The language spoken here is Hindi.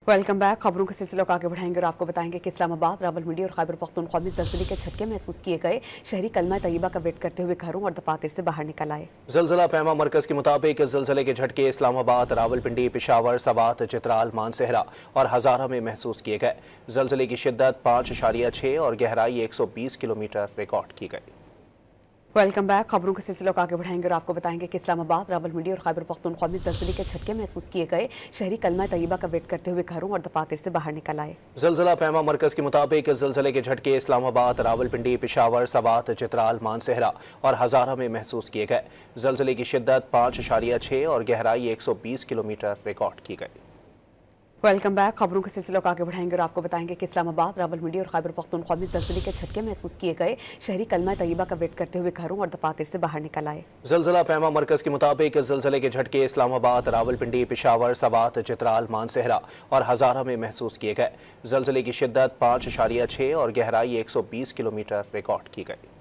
Welcome back. खबरों के सिलसिले को आगे बढ़ाएंगे और आपको बताएंगे कि इस्लामाबाद, रावलपिंडी और खैबर पख्तूनख्वा में ज़लज़ले के झटके महसूस किए गए। शहरी कलमा तैयबा का वेट करते हुए घरों और दफातर से बाहर निकल आए। ज़लज़ला पैमा मरकज के मुताबिक ज़लज़ले के झटके इस्लामाबाद, रावलपिंडी, पेशावर, सवात, चित्राल, मानसहरा और हज़ारा में महसूस किए गए। ज़लज़ले की शिद्दत 5.6 और गहराई 120 किलोमीटर रिकॉर्ड की गई। Welcome back. खबरों के सिलसिले को आगे बढ़ाएंगे और आपको बताएंगे कि इस्लामाबाद, रावलपिंडी और खैबर पख्तूनख्वा में ज़लज़ले के झटके महसूस किए गए। शहरी कलमा तैयबा का वेट करते हुए घरों और दफातर से बाहर निकल आए। ज़लज़ला पैमा मरकज के मुताबिक ज़लज़ले के झटके इस्लामाबाद, रावलपिंडी, पेशावर, सवात, चित्राल, मानसहरा और हज़ारा में महसूस किए गए। ज़लज़ले की शिद्दत 5.6 और गहराई 120 किलोमीटर रिकॉर्ड की गई। Welcome back. खबरों के सिलसिले को आगे बढ़ाएंगे और आपको बताएंगे कि इस्लामाबाद, रावलपिंडी और खैबर पख्तूनख्वा में ज़लज़ले के झटके महसूस किए गए। शहरी कलमा तैयबा का वेट करते हुए घरों और दफातर से बाहर निकल आए। ज़लज़ला पैमा मरकज के मुताबिक ज़लज़ले के झटके इस्लामाबाद, रावलपिंडी, पेशावर, सवात, चित्राल, मानसहरा और हज़ारा में महसूस किए गए। ज़लज़ले की शिद्दत 5.6 और गहराई 120 किलोमीटर रिकॉर्ड की गई।